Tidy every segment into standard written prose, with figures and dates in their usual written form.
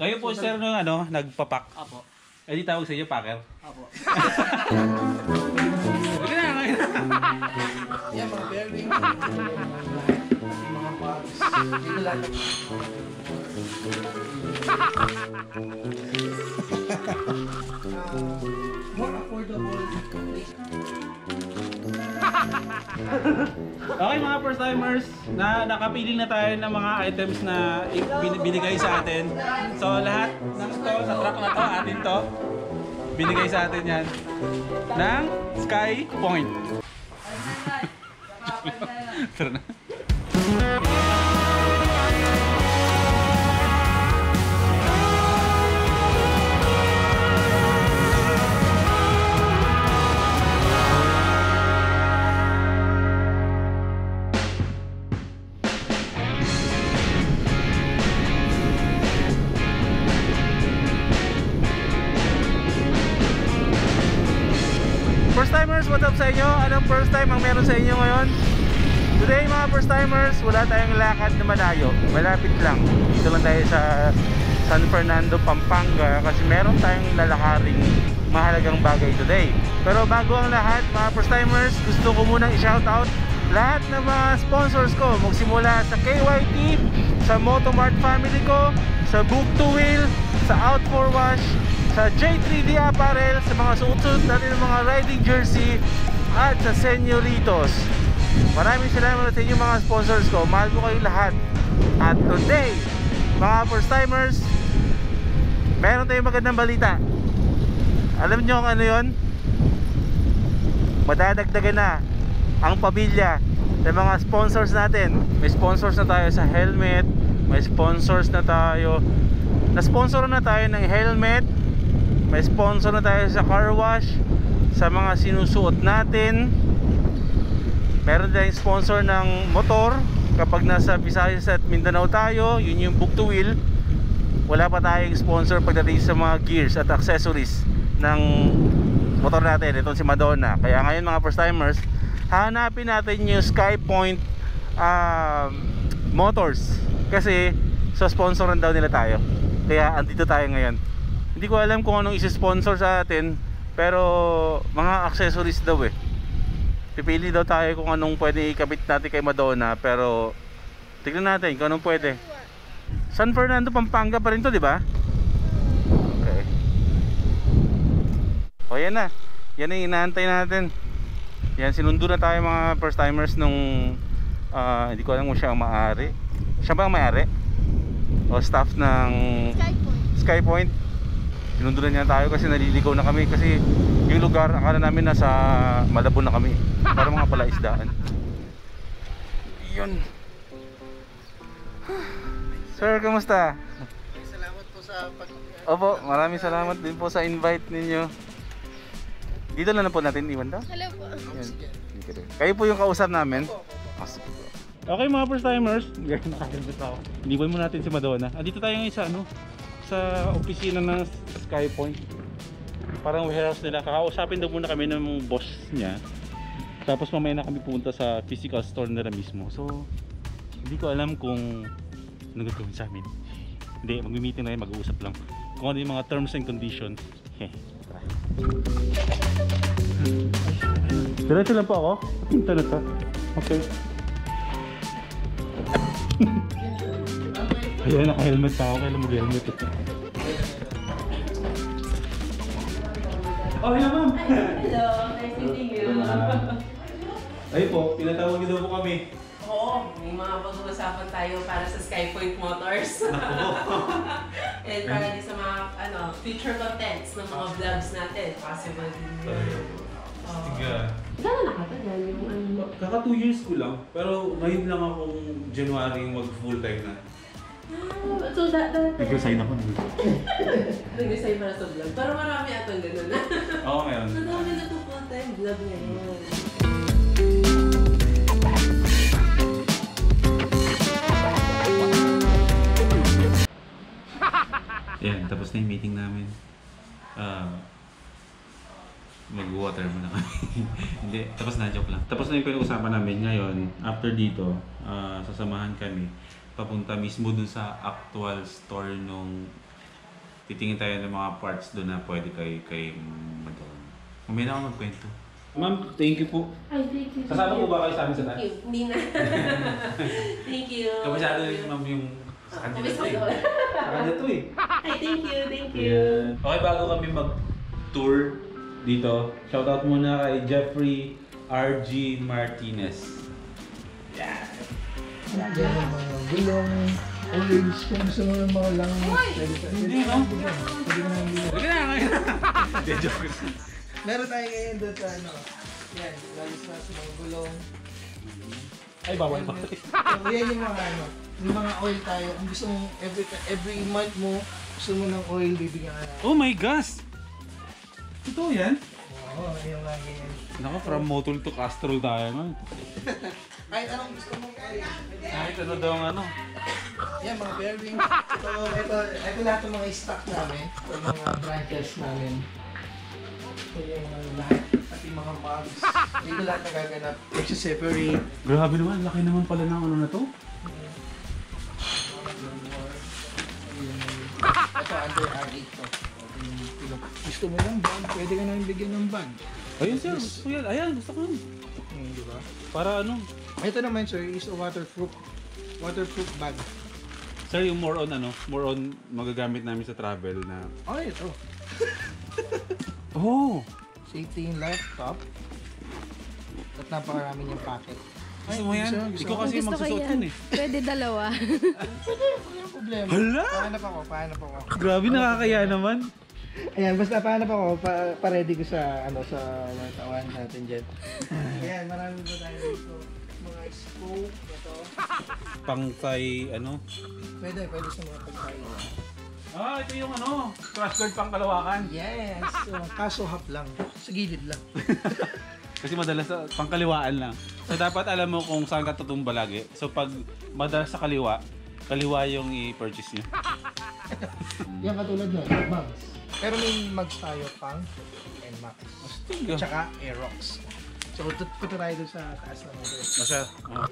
Kayo po sir nung ano, nagpapak. Apo. Eh di tawag sa inyo, packer. Apo. Huwag na, ngayon. Yan, mga bearing. Mga parts. Dito lang. More affordable. Okay mga first timers, nakapili na tayo ng mga items na binigay sa atin. So lahat ng to sa truck na to, atin to. Binigay sa atin yan ng Sky Point. Tara na. First timers, what's up sa inyo? Anong first time ang meron sa inyo ngayon? Today mga first timers, wala tayong lakad na malayo. Malapit lang. Dito lang tayo sa San Fernando, Pampanga kasi meron tayong lalakaring mahalagang bagay today. Pero bago ang lahat, mga first timers, gusto ko munang i-shoutout lahat ng mga sponsors ko. Magsimula sa KYT, sa Motomart family ko, sa Book to Wheel, sa Out for Wash, sa J3D Apparel, sa mga suot-suot natin ng mga riding jersey, at sa Señoritos. Maraming salamat sa inyo mga sponsors ko. Mahal mo kayong lahat. At today, mga first timers, meron tayong magandang balita. Alam nyo kung ano yun? Madadagdagan na ang pamilya ng mga sponsors natin. May sponsors na tayo sa helmet, may sponsors na tayo, na-sponsor na tayo ng helmet, may sponsor na tayo sa car wash, sa mga sinusuot natin. Meron tayong sponsor ng motor. Kapag nasa Visayas at Mindanao tayo, yun yung Book to Wheel. Wala pa tayong sponsor pagdating sa mga gears at accessories ng motor natin. Itong si Madonna. Kaya ngayon mga first timers, hanapin natin yung Sky Point Motors. Kasi so sponsoran daw nila tayo. Kaya andito tayo ngayon. Hindi ko alam kung anong isi-sponsor sa atin, pero mga accessories daw eh. Pipili daw tayo kung anong pwede ikabit natin kay Madonna, pero tignan natin kung anong pwede. San Fernando, Pampanga pa rin to, di ba? Okay. O yan na. Yan ang inaantay natin. Yan, sinundo na tayo mga first timers nung hindi ko alam kung siya ang maaari. Siya ba ang maaari? O staff ng Sky Point. Sinundulan niya tayo kasi naliligaw na kami kasi yung lugar akala namin nasa Malabon na kami. Para mga palaisdaan. Yun. Sir, kamusta? Salamat po sa Opo, maraming salamat din po sa invite ninyo. Dito na lang po natin iwan daw. Hello po. Kayo po yung kausap namin. Okay mga first timers, nakakalabot ako. Iniwan mo natin si Madonna. Andito tayo ngayon sa ano, sa opisina ng Sky Point. Parang warehouse nila. Kakausapin daw muna kami ng boss niya. Tapos mamaya na kami pupunta sa physical store nila mismo. So, hindi ko alam kung anong gagawin sa amin. Hindi, mag-meeting na rin, mag-uusap lang. Kung ano yung mga terms and conditions. Tara. Diretso lang po ako. Punta na to. Okay. Ayan, naka-helmet pa ako. Kailan mag-helmet ito? Oh, hello ma'am! Hello, nice meeting you. Ay po, pinatawag niyo daw po kami. Oo, may mga pag-uusapan tayo para sa Skypoint Motors. And para din sa mga future contents ng mga vlogs natin. Possible din yun. Tiga. Gano'n nakatagal yung ano? Kaka 2 years ko lang. Pero ngayon lang akong January mag full time na. So that Nag-resign ako na. nag-resign para sa vlog. Pero marami atong gano'n na. Oo, meron. Madami na to full time vlog ngayon. Yan, tapos na yung meeting namin. Mag-water muna kami. Hindi, tapos na, joke lang. Tapos na yung pinag-usapan namin ngayon. After dito, sasamahan kami papunta mismo dun sa actual store nung titingin tayo ng mga parts doon na pwede kay Madon. Mamaya na ako magkwento. Ma'am, thank you po. Ay, thank you. Kasama po ba kayo sa amin sa Thank you. Hindi na. Thank you. Kabisado yung ma'am yung sa kanya na to eh. Sa kanya to eh. Ay, thank you. Thank you. Yeah. Okay, bago kami mag-tour dito, shoutout muna kay Jeffrey R.G. Martinez. Yeah. Yan yung mga gulong, oils, kung gusto mo ng mga lang. Hindi, no? Pwede ka naman bilhin. Sige na, ngayon. Hindi, joke. Meron tayo ngayon doon sa ano. Yan, lalis na sa mga gulong. Ay, bawal pa. So, yan yung mga ano. Yung mga oil tayo. Kung gusto mo, every month mo, gusto mo ng oil, bibigyan ka na. Oh my gosh! Totoo yan? Oo, yung lagi yan. Naku, from Motul to Castrol tayo man. Kahit anong gusto mong oil. Kahit ano daw ang ano. Yan, mga bearing. So, ito lahat ng mga stock namin. Ito mga branches namin. Ito yung lahat. Pati mga mugs. Dito lahat nagaganap. Separate. Grabe naman, laki naman pala ng ano na to. Ito, under R8 to. Gusto mo ng bag, pwede ka namin bigyan ng bag. Ayun sir, gusto ko yan. Ayan, gusto ko yan. Di ba? Para ano? Ito naman sir, is a waterproof bag. Sir, yung more on ano, more on magagamit namin sa travel na... Oh, ito. Oh! Safety in laptop. At napakarami niyang packet. Gusto mo yan? gusto Ikaw ko. kasi magsusuot yan eh. Pwede dalawa. Walang problema. Hala! Pahanap ako. Grabe, nakakaya naman. Ayan, basta pahanap ako, pa-ready ko sa, sa tawan natin dyan. Ayan, marami po tayo dito. Mga scope, ito. Pangtay, ano? Pwede sa mga pagkain. Ah, ito yung ano, crash guard pang Kalawakan. Yes! So, kaso half lang. Sa gilid lang. Kasi madalas pangkaliwaan lang. So dapat alam mo kung saan ka tutumba lagi. So pag madalas sa kaliwa yung i-purchase nyo. Yan katulad nun, mugs. Pero may mugs tayo pang and max. Astig ah. Tsaka Aerox. So, punta tayo doon sa taas naman. Masya. Oh.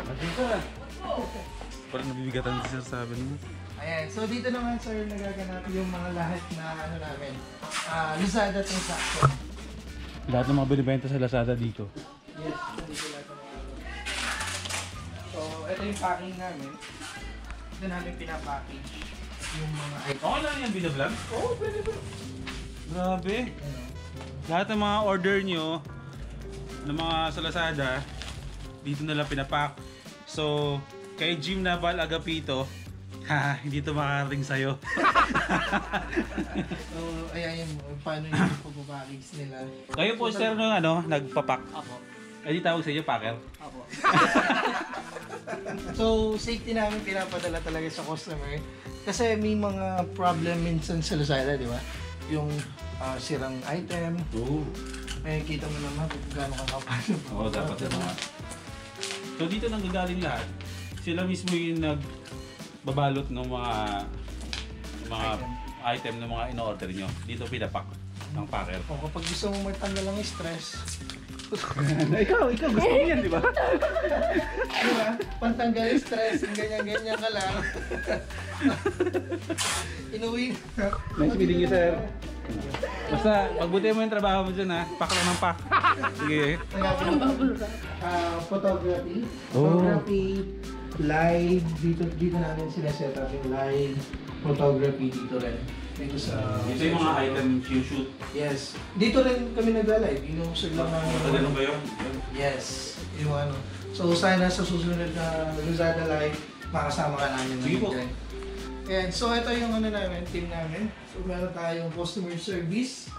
Nandito ka. Parang nabibigatan si sir sabi mo. Ayan, so dito naman sir nagaganap yung mga lahat na ano namin. Lazada transaction. Lahat ng mga binibenta sa Lazada dito. Yes, dito lahat ng mga So, ito yung packing namin. Ito namin pinapackage yung mga items. Okay lang yan binablog? Oo, pwede ba? Grabe. Lahat ng mga order nyo ng mga sa Lazada dito nalang pinapack. So, kay Jim Naval Agapito, hindi to makakarating sa'yo. So, ayan yung paano yung pagpapackage nila. Kayo po sir nung ano, nagpapak. Ako. Ay di tawag sa inyo, packer. Ako. So, safety namin pinapadala talaga sa customer. Kasi may mga problem minsan sa Lazada, di ba? Yung sirang item. Oo. May kita mo naman kung gaano ka kapano. Oo, dapat yun naman. So dito nang gagaling lahat, sila mismo yung nagbabalot ng mga item ng mga in-order nyo. Dito pinapak ng packer. O kapag gusto mo matanggal ang stress, ikaw gusto mo yan, di ba? di ba? Pantanggal ang stress, ganyan-ganyan ka lang. Inuwi na. Nice meeting you, sir. Basta, pagbuti mo yung trabaho mo dyan ha. Pack lang ng pack. Sige. Photography. Oh. Photography, live. Dito namin sila set up yung live photography dito rin. Dito sa... Ito yung mga item you shoot. Yes. Dito rin kami nagla-live. Inuusog lang namin. Ganun ba yun? Yes. Yung ano. So sana sa susunod na Lazada Live, makasama ka namin. Sige po. Ayan, so ito yung ano namin, team namin. So meron tayong customer service,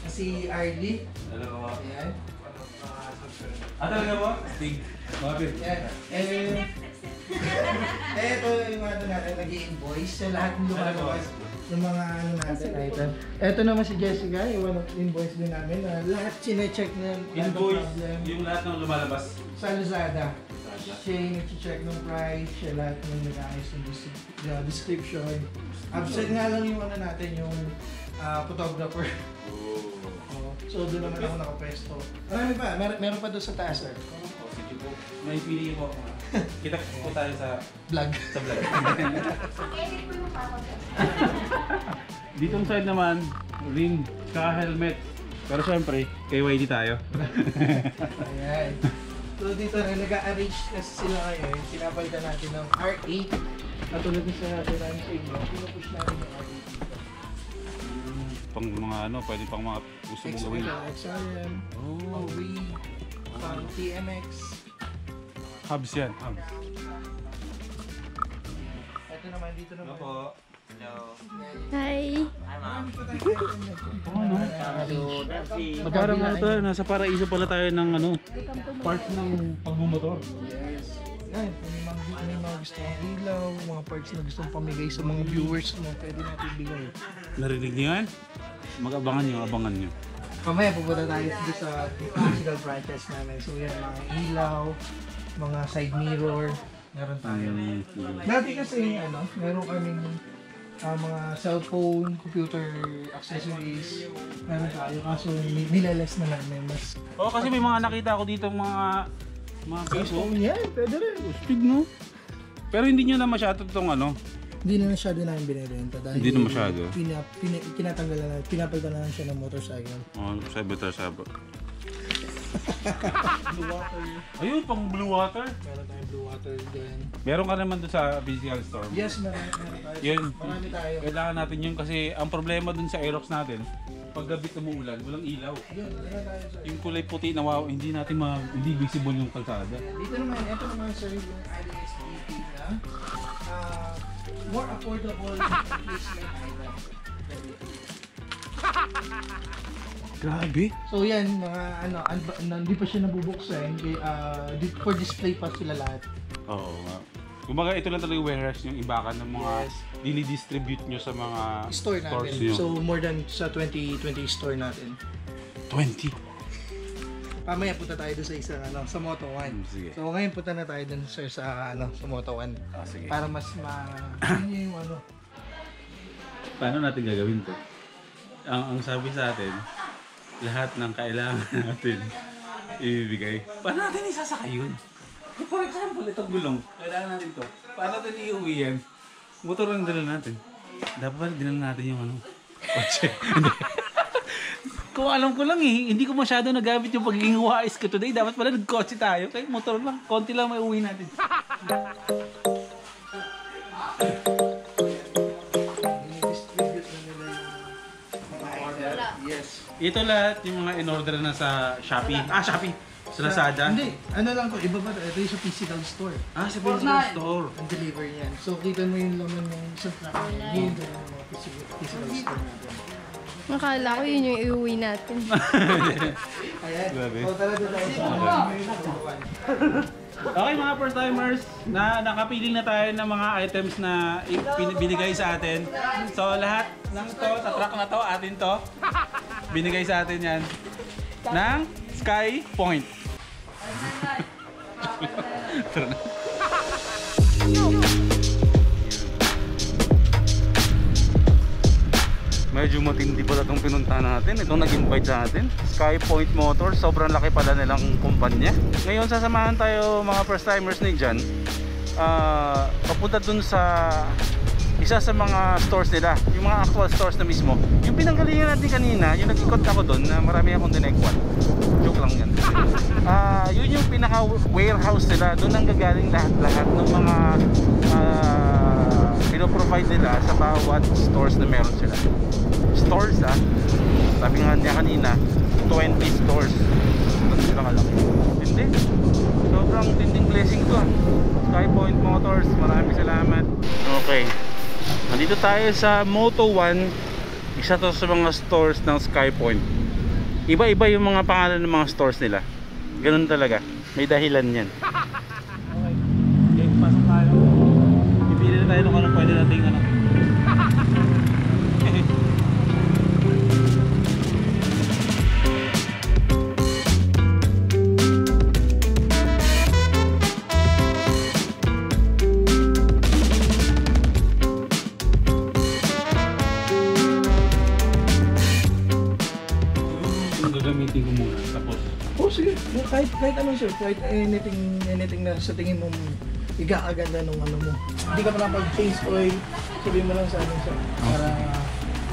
si Arlie. Alam ko ba? Ayan. Talaga ba? Stig. Mabit. Ayan. Ito yung ano natin, nag-i-invoice. So lahat ng lumalabas yung mga ano natin item. Ito naman si Jessica, yung one of invoice din namin. Lahat sinecheck na Invoice, yung lahat ng lumalabas. sa Lazada. Siya yung nag-check ng price, siya lahat ng nag-ayos ng description. Absent nga lang yung ano natin, yung photographer. Oh. So doon naman ako nakapwesto. Marami pa, meron pa doon sa taas sir. Sige po. May pili po ako. Kita po tayo sa Vlog. vlog. Edit mo yung papa. Ditong side naman, ring, ka helmet. Pero syempre, KYD tayo. Ayan. So dito rin, nag-arrange kasi sila ngayon. Pinapalitan natin ng R8. Katulad na sa natin sa inyo, pinupush natin yung R8 dito. Pang mga ano, pwede pang mga gusto mong gawin. XRM, OV, TMX. Hubs yan, hubs. Ito naman, dito naman. Hi! Parang ano to, nasa paraiso pala tayo ng ano, parts ng pagmumotor. Yes. Yan, kung may mga gusto mong ilaw, mga parts na gusto mong pamigay sa mga viewers mo, pwede natin bigay. Narinig niyo yan? Mag-abangan nyo, abangan nyo. Mamaya pupunta tayo dito sa physical branches namin. So yan, mga ilaw, mga side mirror, meron tayo. Dati kasi meron kaming mga cellphone, computer accessories, meron tayo. Kaso nilalas na namin. Mas Oo, kasi may mga nakita ako dito mga case. cellphone yan, pwede rin. Stig no? Pero hindi nyo na masyado itong ano. Hindi na masyado namin binibenta dahil Hindi na masyado. Kinatanggal na, pinapalitan na lang siya ng motorcycle. Oh, sabi. Blue water. Ayun, pang blue water. Meron tayong blue water din. Meron ka naman doon sa physical store. Yes, meron tayo. Yun. Marami tayo. Kailangan natin yun kasi ang problema dun sa Aerox natin, pag gabi umuulan, walang ilaw. Yun, meron tayo sir. Yung kulay puti na hindi natin hindi visible yung kalsada. Dito naman, ito naman sir yung IDSDP na more affordable replacement item. Grabe. So yan, mga hindi pa siya nabubuksan, for display pa sila lahat. Oo nga. Kumbaga ito lang talaga yung warehouse yung ibakan ng mga Yes. dili-distribute nyo sa mga Store stores natin. nyo. So more than sa 20 store natin. 20. Pamaya punta tayo doon sa isang sa Moto 1. Sige. So ngayon punta na tayo doon sir sa sa Moto 1 Sige. para mas yun yung Paano natin gagawin to? Ang sabi sa atin, lahat ng kailangan natin ibibigay. Paano natin isasakay yun? For example, itong gulong, kailangan natin to. Paano natin iuwi yan? Motor lang dala natin. Dapat dinala natin yung kotse. Kung alam ko lang hindi ko masyado nagamit yung pagiging wise ko today. Dapat pala nagkotse tayo. Kaya motor lang, konti lang may uwi natin. distribute na nila yung mga item. Yes. Ito lahat yung mga in-order na sa Shopee. Shopee! Sa Lazada. Hindi, lang to, iba pa to. Ito yung sa physical store. Sa physical store. Ang deliver niyan. So kita mo yung laman ng isang truck niya. Yun yung mga physical store natin. Nakala ko yun yung iuwi natin. Ayan. Grabe. So talaga tayo sa Okay mga first timers, nakapili na tayo ng mga items na binigay sa atin. So lahat ng to, sa truck na to, atin to. Binigay sa atin yan ng Sky Point. Tara na. Medyo matindi pala itong pinunta natin. Itong nag-invite sa atin, Sky Point Motors. Sobrang laki pala nilang kumpanya. Ngayon sasamahan tayo mga first timers ni Jan, papunta dun sa isa sa mga stores nila, yung mga actual stores na mismo. Yung pinanggalingan natin kanina, yung nag-ikot ako dun na marami akong dinekwan. Joke lang yan. Yun yung pinaka warehouse nila. Doon ang gagaling lahat ng mga pinoprovide nila sa bawat stores na meron sila. Stores sabi nga niya kanina, 20 stores. Doon sila kalaki. Hindi. Sobrang tinding blessing to. Sky Point Motors, maraming salamat. Okay. Nandito tayo sa Moto 1. Isa to sa mga stores ng Sky Point. Iba-iba yung mga pangalan ng mga stores nila. Ganun talaga. May dahilan yan. Okay. Okay, pasok tayo. Pipili na tayo kung anong pwede nating gagamitin ko muna. Tapos, sige. kahit anong shoot, kahit anything na sa tingin mo igakaganda nung ano mo. Hindi ka pa napag-change oil, sabihin mo lang sa ano siya, para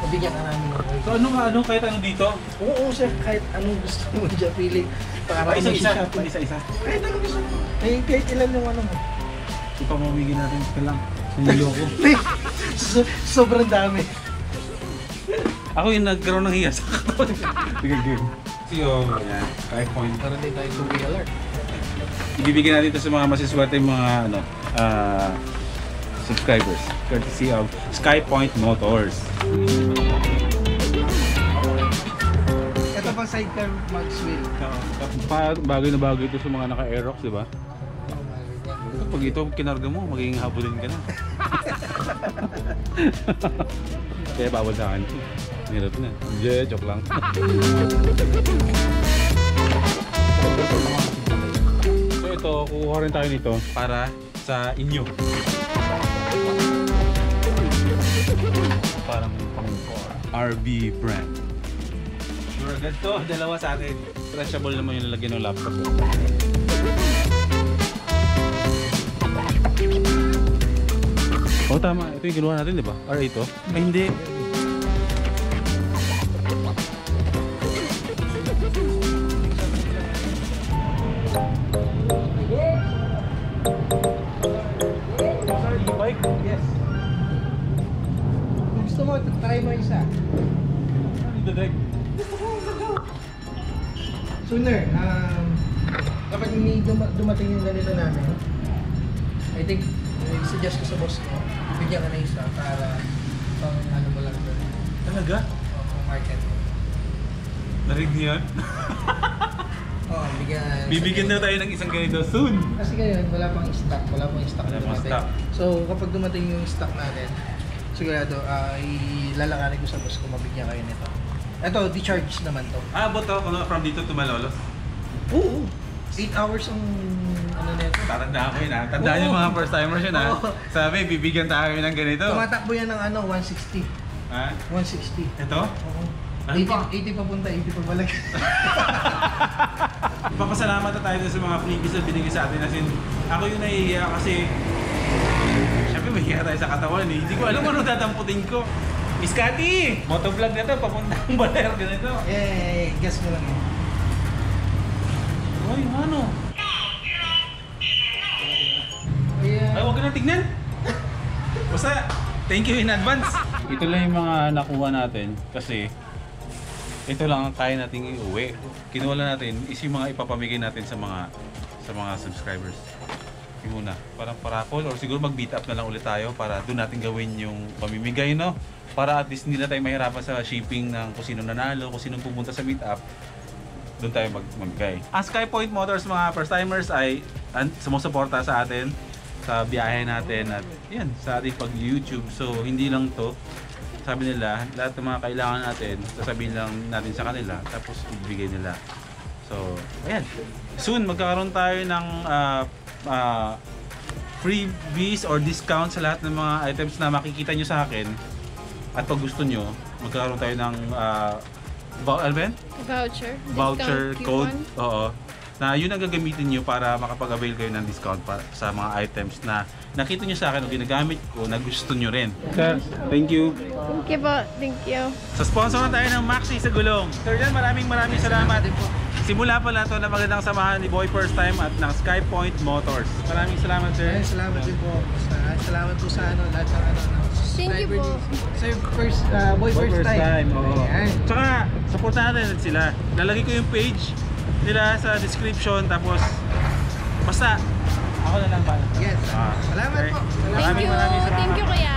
mabigyan ka namin ng oil. So ano kahit ano dito? Oo sir, kahit anong gusto mo dyan, pili. Para Isa-isa. mag-shop. Isa-isa. Kahit anong gusto mo. Kahit ilan yung ano mo. Ipamamigin natin ka lang. Niloko. Sobrang dami. Ako yung nagkaroon ng hiya sa katawan. Sige, game. Yung Sky Point. Para din tayo to be alert. Ibibigyan natin ito sa mga masiswerte yung mga subscribers. Courtesy of Sky Point Motors. Ito pang sidecar mags wheel. Bagay na bagay ito sa mga naka-Aerox, di ba? Pag ito kinarga mo, magiging habulin ka na. Kaya bawal sa akin. Hirap na. Joke lang. So ito, kukuha rin tayo nito para sa inyo. Parang RB brand. Sure, agad to. Dalawa sa atin. Stretchable naman yung lalagyan ng laptop. Oh tama, ito yung ginawa natin, di ba? R8 to? Ay hindi. E-bike? Yes. Kung gusto mo, try mo isa. Ano yung direct? Sooner, kapag may dumating yung ganito namin, I think, suggest ko sa boss ko, bigyan ka na isa para pang ano mo lang doon. Talaga? Pang market. Narinig niyo yan? Oo, bigyan. Bibigyan daw tayo ng isang ganito soon. Kasi ngayon, wala pang stock na Wala pang dumating. stock. So, kapag dumating yung stock natin, sigurado, ilalakarin ko sa boss ko, mabigyan kayo nito. Ito, di-charge naman to. Ah, buto, from dito to Malolos. Oo. 8 hours ang ano nito. Tatandaan ko yun ha. Tandaan yung mga first timers yun ha. Oo. Sabi, bibigyan tayo ng ganito. Tumatakbo yan ng ano, 160. Ha? 160. Ito? Oo. Ano pa? 80 papunta, 80 pabalik. Papasalamat na tayo sa mga freebies na binigay sa atin. As in, ako yung nahihiya kasi syempre mahihiya tayo sa katawan eh. Hindi ko alam ano dadamputin ko. Miss Cathy! Motovlog na to, papuntang Baler, ganito. Guess mo lang yun. Uy, ano? Yeah. Ay, huwag ka na tignan! Basta, thank you in advance. Ito lang yung mga nakuha natin kasi ito lang ang kaya nating iuwi. Kinuha lang natin is yung mga ipapamigay natin sa mga subscribers. Yung muna, parang parapol or siguro mag-beat up na lang ulit tayo para doon natin gawin yung pamimigay, no? Para at least hindi na tayo mahirapan sa shipping ng kung sino nanalo, kung sino pupunta sa meet up. Doon tayo magbigay. Ang Sky Point Motors mga first timers ay sumusuporta sa atin sa biyahe natin at yan, sa ating pag-YouTube. So hindi lang to, sabi nila, lahat ng mga kailangan natin, sasabihin lang natin sa kanila, tapos ibigay nila. So, ayan. Soon, magkakaroon tayo ng freebies or discounts sa lahat ng mga items na makikita nyo sa akin. At pag gusto nyo, magkakaroon tayo ng Voucher. voucher Discount code. coupon. Oo. Na yun ang gagamitin nyo para makapag-avail kayo ng discount sa mga items na nakita nyo sa akin o ginagamit ko na gusto nyo rin. Sir, thank you. Thank you po. Thank you. Sa sponsor na tayo ng Maxi sa Gulong. Sir Jan, maraming salamat. Simula pa lang ito na magandang samahan ni Boy First Time at ng Sky Point Motors. Maraming salamat, sir. Ay, salamat din po. Salamat po sa ano, lahat ng ano. Thank you po. Sir, Boy First Time. Oo. Ayan. Tsaka, supportahan natin sila. Lalagay ko yung page nila sa description, tapos basta ako na lang pala. Yes. Ah, Salamat okay. po. Thank Maraming you. salamat. Thank you, kuya.